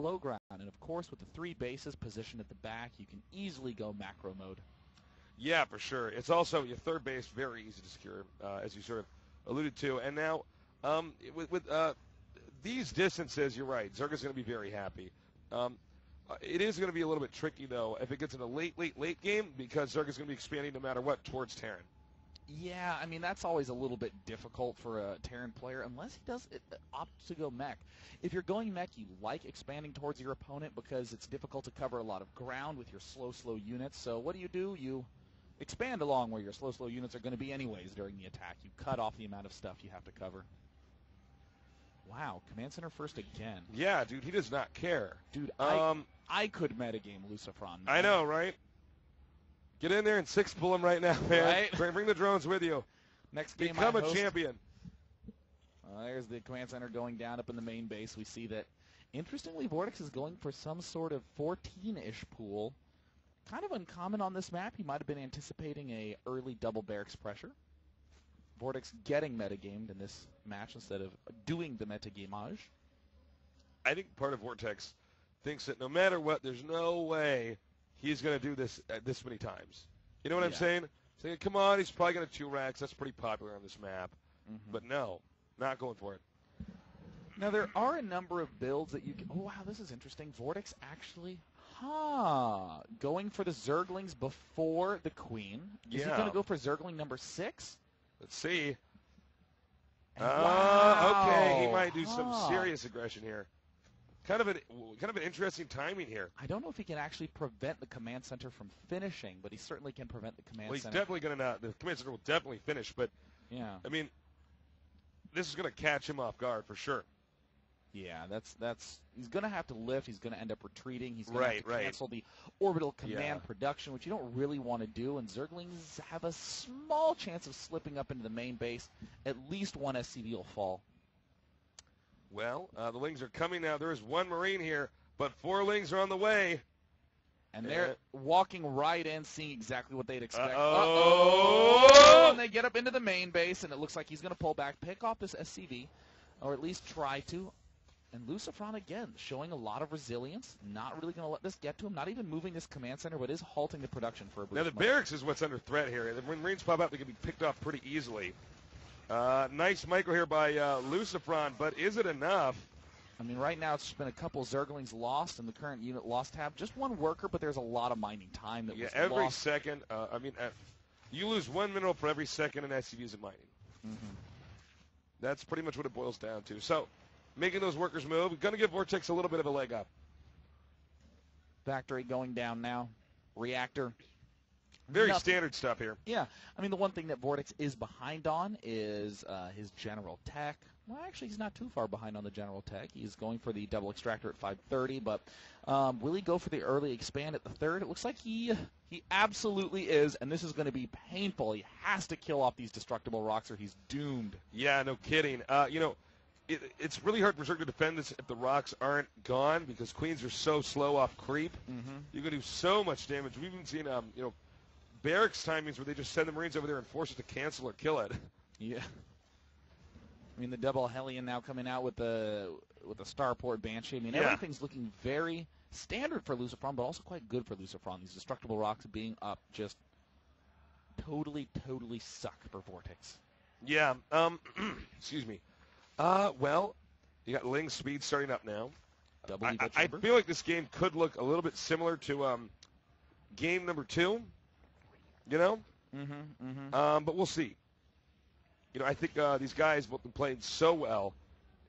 low ground. And, of course, with the 3 bases positioned at the back, you can easily go macro mode. Yeah, for sure. It's also your third base, very easy to secure, as you sort of alluded to. And now, with these distances, you're right, Zerga's going to be very happy. It is going to be a little bit tricky, though, if it gets in a late game, because Zerga's going to be expanding no matter what towards Terran. Yeah, I mean, that's always a little bit difficult for a Terran player, unless he does opt to go mech. If you're going mech, you like expanding towards your opponent because it's difficult to cover a lot of ground with your slow units. So what do? You expand along where your slow units are going to be anyways during the attack. You cut off the amount of stuff you have to cover. Wow, Command Center first again. Yeah, dude, he does not care. Dude, I could metagame LucifroN. I know, right? Get in there and 6-pull him right now, man. Right? Bring the drones with you. Next game Become a champion. There's the Command Center going down up in the main base. We see that, interestingly, VortiX is going for some sort of 14-ish pool. Kind of uncommon on this map. He might have been anticipating a early double barracks pressure. VortiX getting metagamed in this match instead of doing the metagamage. I think part of VortiX thinks that no matter what, there's no way he's going to do this this many times. You know what I'm saying? Saying, come on, he's probably going to 2-racks. That's pretty popular on this map. But no, not going for it. Now, there are a number of builds that you can... Oh, wow, this is interesting. VortiX actually... going for the Zerglings before the Queen. Is he going to go for Zergling number 6? Let's see. Wow. Okay, he might do some serious aggression here. Kind of an interesting timing here. I don't know if he can actually prevent the Command Center from finishing, but he certainly can prevent the Command Center. Well, he's definitely going to. The Command Center will definitely finish, but yeah, I mean, this is going to catch him off guard for sure. Yeah, that's he's going to have to lift. He's going to end up retreating. He's going to have to cancel the orbital command production, which you don't really want to do. And Zerglings have a small chance of slipping up into the main base. At least one SCV will fall. Well, the Lings are coming now. There is one Marine here, but 4 Lings are on the way. And they're walking right in, seeing exactly what they'd expect. Uh-oh! And they get up into the main base, and it looks like he's going to pull back, pick off this SCV, or at least try to. And LucifroN, again, showing a lot of resilience, not really going to let this get to him, not even moving this Command Center, but is halting the production for a brief moment. Now, the barracks is what's under threat here. When Marines pop up, they can be picked off pretty easily. Nice micro here by LucifroN, but is it enough? I mean, right now it's just been a couple Zerglings lost in the current unit loss tab. Just one worker, but there's a lot of mining time that was lost. Every second. You lose 1 mineral for every second an SCV is in mining. That's pretty much what it boils down to. So, making those workers move. Going to give VortiX a little bit of a leg up. Factory going down now. Reactor. Very standard stuff here. Yeah. I mean, the one thing that VortiX is behind on is his general tech. Well, actually, he's not too far behind on the general tech. He's going for the double extractor at 530, but will he go for the early expand at the 3rd? It looks like he absolutely is, and this is going to be painful. He has to kill off these destructible rocks or he's doomed. Yeah, no kidding. It's really hard for Zerg to defend this if the rocks aren't gone because Queens are so slow off creep. You can do so much damage. We've even seen, barracks timings where they just send the Marines over there and force it to cancel or kill it. Yeah. I mean, the double Hellion now coming out with the Starport Banshee. I mean, everything's looking very standard for LucifroN, but also quite good for LucifroN. These destructible rocks being up just totally suck for VortiX. Yeah. Excuse me. Well, you got Ling speed starting up now. I feel like this game could look a little bit similar to game number 2. You know? But we'll see. I think these guys have been playing so well,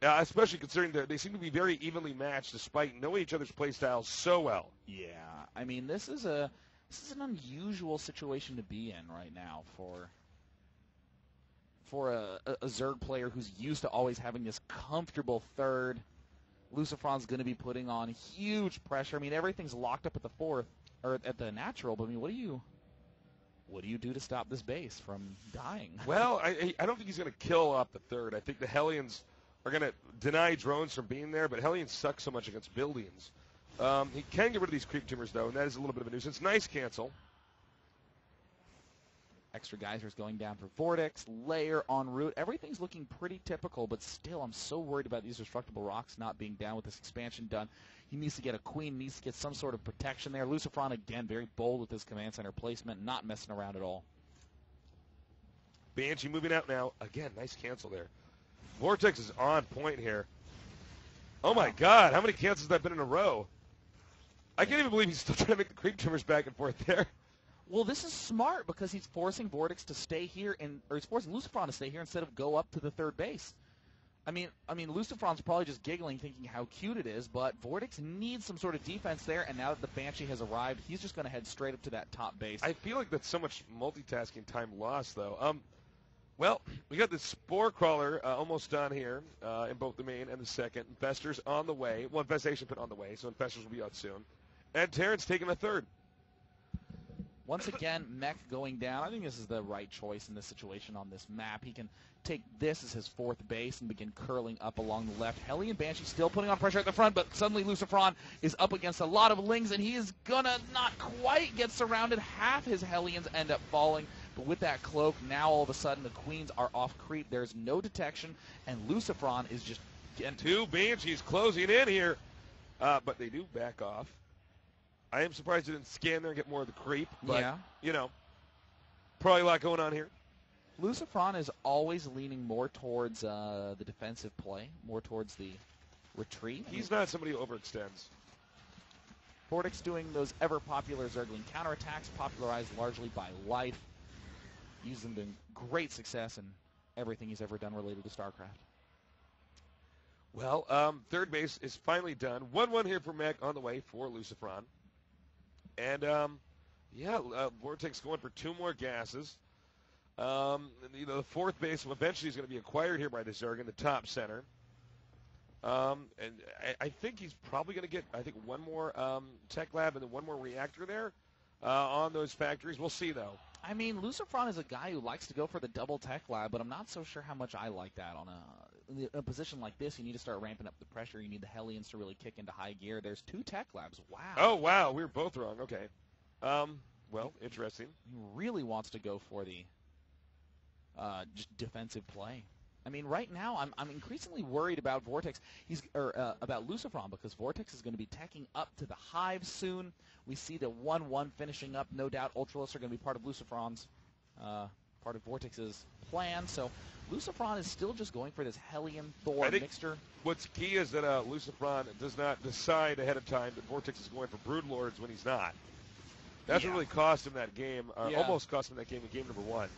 especially considering they seem to be very evenly matched despite knowing each other's play styles so well. Yeah, I mean, this is an unusual situation to be in right now for a Zerg player who's used to always having this comfortable 3rd. LucifroN's going to be putting on huge pressure. I mean, everything's locked up at the 4th or at the natural. But I mean, what do you do to stop this base from dying? Well, I don't think he's going to kill off the 3rd. I think the Hellions are going to deny drones from being there, but Hellions suck so much against buildings. He can get rid of these creep tumors, though, and that is a little bit of a nuisance. Nice cancel. Extra geysers going down for VortiX, layer en route. Everything's looking pretty typical, but still I'm so worried about these destructible rocks not being down with this expansion done. He needs to get a queen, needs to get some sort of protection there. LucifroN, again, very bold with his command center placement, not messing around at all. Banshee moving out now. Again, nice cancel there. VortiX is on point here. Oh, my God. How many cancels have that been in a row? I can't even believe he's still trying to make the creep trimmers back and forth there. Well, this is smart because he's forcing VortiX to stay here, or he's forcing LucifroN to stay here instead of go up to the third base. I mean, LucifroN's probably just giggling, thinking how cute it is, but VortiX needs some sort of defense there, and now that the Banshee has arrived, he's just going to head straight up to that top base. I feel like that's so much multitasking time lost, though. Well, we got the Spore Crawler almost done here in both the main and the second. Infestors on the way. Well, Infestation put on the way, so Infestors will be out soon. And Terrence taking a third. Once again, Mech going down. I think this is the right choice in this situation on this map. He can take this as his fourth base and begin curling up along the left. Hellion Banshee still putting on pressure at the front, but suddenly LucifroN is up against a lot of Lings, and he is going to not quite get surrounded. Half his Hellions end up falling, but with that cloak, now all of a sudden the Queens are off creep. There's no detection, and LucifroN is just getting... Two Banshees closing in here, but they do back off. I am surprised they didn't scan there and get more of the creep, but, yeah. You know, probably a lot going on here. LucifroN is always leaning more towards the defensive play, more towards the retreat. He's not somebody who overextends. VortiX doing those ever-popular Zergling counterattacks, popularized largely by Life. Used them to great success in everything he's ever done related to StarCraft. Well, third base is finally done. 1-1 here for Mech on the way for LucifroN. And, VortiX going for two more gases. The fourth base eventually is going to be acquired here by the Zerg in the top center. And I think he's probably going to get, one more tech lab and then one more reactor there on those factories. We'll see, though. I mean, LucifroN is a guy who likes to go for the double tech lab, but I'm not so sure how much I like that. In a position like this, you need to start ramping up the pressure. You need the Hellions to really kick into high gear. There's two tech labs. Wow. Oh, wow. We were both wrong. Okay. Well, interesting. He really wants to go for the just defensive play. I mean, right now, I'm increasingly worried about VortiX. About LucifroN, because VortiX is going to be teching up to the Hive soon. We see the 1-1 finishing up. No doubt, Ultralists are going to be part of LucifroN's, part of VortiX's plan. So LucifroN is still just going for this Hellion Thor mixture. What's key is that LucifroN does not decide ahead of time that VortiX is going for Broodlords when he's not. That's what really cost him that game, almost cost him that game in game number 1.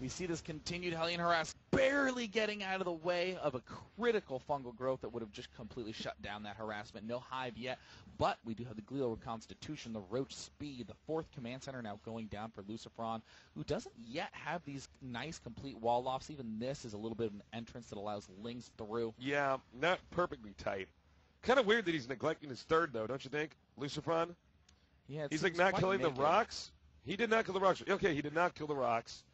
We see this continued Hellion harass barely getting out of the way of a critical fungal growth that would have just completely shut down that harassment. No Hive yet, but we do have the Glial Reconstitution, the Roach Speed, the fourth command center now going down for LucifroN, who doesn't yet have these nice complete wall lofts. Even this is a little bit of an entrance that allows Lings through. Yeah, not perfectly tight. Kind of weird that he's neglecting his third, though, don't you think, LucifroN? Yeah, he's like not killing the rocks. He did not kill the rocks. Okay, he did not kill the rocks.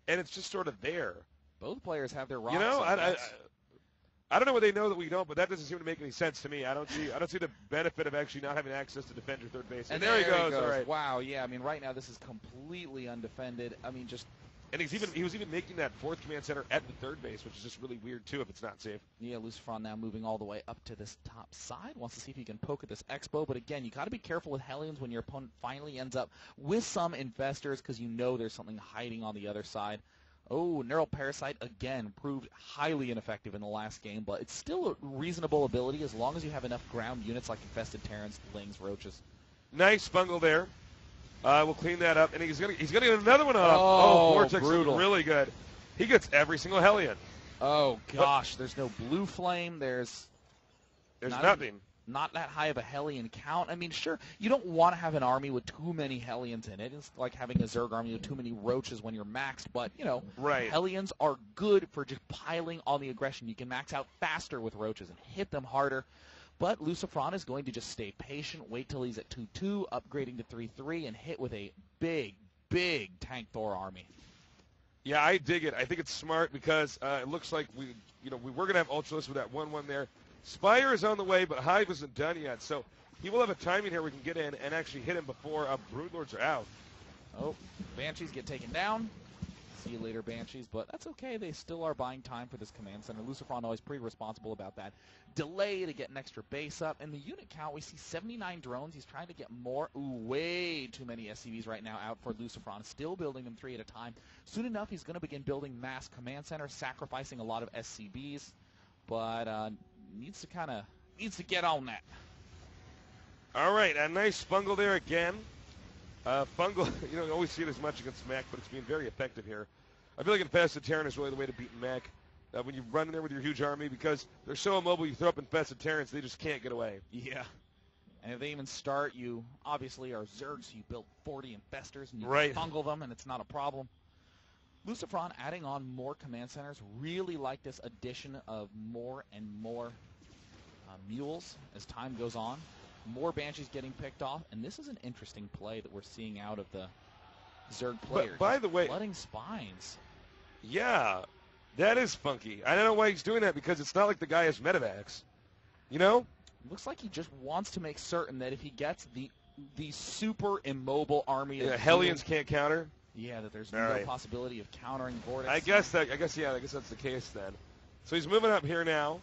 And it's just sort of there. Both players have their rocks. You know, I don't know what they know that we don't, but that doesn't seem to make any sense to me. I don't see the benefit of actually not having access to defend your third base. And there he goes. All right. Wow. Yeah. I mean, right now this is completely undefended. I mean, just. And he was even making that fourth command center at the third base, which is just really weird too if it's not safe. Yeah, LucifroN now moving all the way up to this top side. Wants to see if he can poke at this Expo, but again, you got to be careful with Hellions when your opponent finally ends up with some Infestors, because you know there's something hiding on the other side. Oh, Neural Parasite again proved highly ineffective in the last game, but it's still a reasonable ability as long as you have enough ground units like Infested Terrans, Lings, Roaches. Nice fungal there. We'll clean that up, and he's gonna get another one off. Oh, VortiX brutal. Is really good. He gets every single Hellion. Oh gosh, there's no blue flame. There's nothing. Not that high of a Hellion count. I mean, sure, you don't want to have an army with too many Hellions in it. It's like having a Zerg army with too many Roaches when you're maxed. But, you know, right. Hellions are good for just piling on the aggression. You can max out faster with Roaches and hit them harder. But LucifroN is going to just stay patient, wait till he's at 2-2, upgrading to 3-3, and hit with a big, big Tank Thor army. Yeah, I dig it. I think it's smart because it looks like we were going to have Ultralisk with that 1-1 there. Spire is on the way, but Hive isn't done yet, so he will have a timing here we can get in and actually hit him before Broodlords are out. Oh, Banshees get taken down. See you later, Banshees, but that's okay. They still are buying time for this command center. LucifroN always pretty responsible about that. Delay to get an extra base up. And the unit count, we see 79 drones. He's trying to get more. Ooh, way too many SCVs right now out for LucifroN. Still building them 3 at a time. Soon enough, he's going to begin building mass command center, sacrificing a lot of SCBs. But needs to get on that. All right, a nice fungal there again. Fungal, you don't always see it as much against mech, but it's being very effective here. I feel like Infested Terran is really the way to beat mech. When you run in there with your huge army, because they're so immobile, you throw up Infested Terrans, they just can't get away. Yeah. And if they even start, you obviously are Zergs, so you build 40 Infestors, and you fungal them, and it's not a problem. LucifroN adding on more command centers. Really like this addition of more and more mules as time goes on. More Banshees getting picked off, and this is an interesting play that we're seeing out of the Zerg players. But by the way, flooding spines. Yeah, that is funky. I don't know why he's doing that, because it's not like the guy has medevacs. You know? Looks like he just wants to make certain that if he gets the super immobile army, Hellions can't counter. Yeah, that there's no possibility of countering VortiX. I guess that's the case then. So he's moving up here now.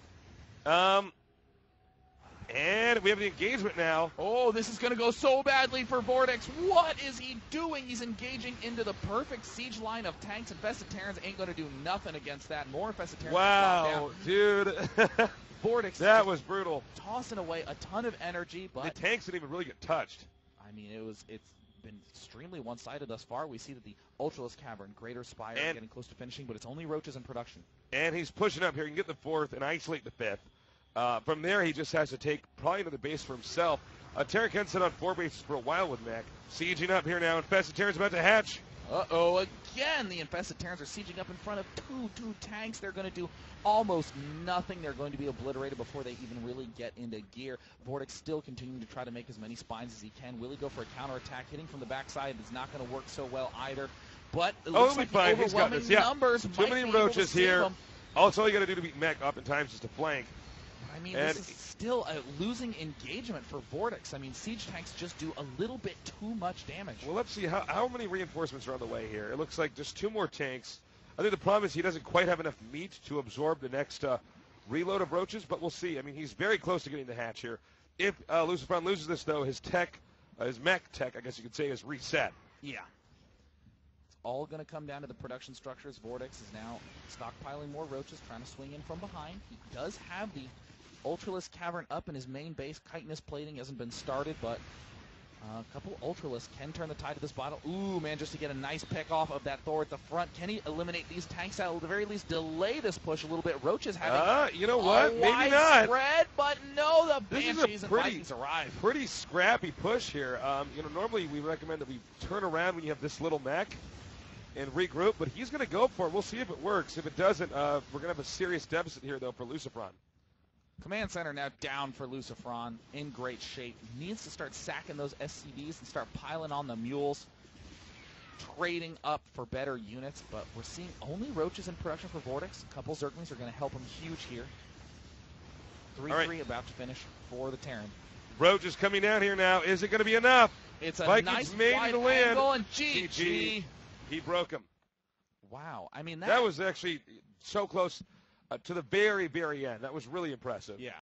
And we have the engagement now. Oh, this is going to go so badly for VortiX. What is he doing? He's engaging into the perfect siege line of tanks. Infested Terrans ain't going to do nothing against that. More Infested Terrans. Wow, dude. VortiX. That was brutal. Tossing away a ton of energy, but the tanks didn't even really get touched. I mean, it's been extremely one-sided thus far. We see that the Ultralisk Cavern, Greater Spire, are getting close to finishing, but it's only Roaches in production. And he's pushing up here. He can get the 4th and isolate the 5th. From there, he just has to take probably another base for himself. Terran can sit on 4 bases for a while with mech. Sieging up here now. Infested Terran's about to hatch. Uh-oh, again, the Infested Terrans are sieging up in front of two tanks. They're going to do almost nothing. They're going to be obliterated before they even really get into gear. VortiX still continuing to try to make as many spines as he can. Will he go for a counterattack? Hitting from the backside is not going to work so well either. But it looks like the overwhelming numbers Too many Roaches here. All you got to do to beat mech oftentimes is to flank. I mean, this is still a losing engagement for VortiX. I mean, siege tanks just do a little bit too much damage. Well, let's see how many reinforcements are on the way here. It looks like just 2 more tanks. I think the problem is he doesn't quite have enough meat to absorb the next reload of Roaches, but we'll see. I mean, he's very close to getting the hatch here. If LucifroN loses this, though, his mech tech, I guess you could say, is reset. Yeah. It's all going to come down to the production structures. VortiX is now stockpiling more Roaches, trying to swing in from behind. He does have the Ultralisk Cavern up in his main base. Chitinous plating hasn't been started, but a couple Ultralisks can turn the tide of this battle. Ooh, man, just to get a nice pick off of that Thor at the front. Can he eliminate these tanks out? At the very least, delay this push a little bit. Roaches having you know what? Maybe not. Spread, but no, the Banshees and Vikings arrive. Pretty scrappy push here. Normally we recommend that we turn around when you have this little mech and regroup, but he's going to go for it. We'll see if it works. If it doesn't, we're going to have a serious deficit here, though, for LucifroN. Command center now down for LucifroN, in great shape. Needs to start sacking those SCVs and start piling on the mules, trading up for better units, but we're seeing only Roaches in production for VortiX. A couple Zerglings are going to help him huge here. 3-3 about to finish for the Terran. Roach is coming down here now. Is it going to be enough? It's a Vikings nice made wide to land. Angle, and GG. He broke him. Wow. I mean, that was actually so close to the very, very end. That was really impressive. Yeah.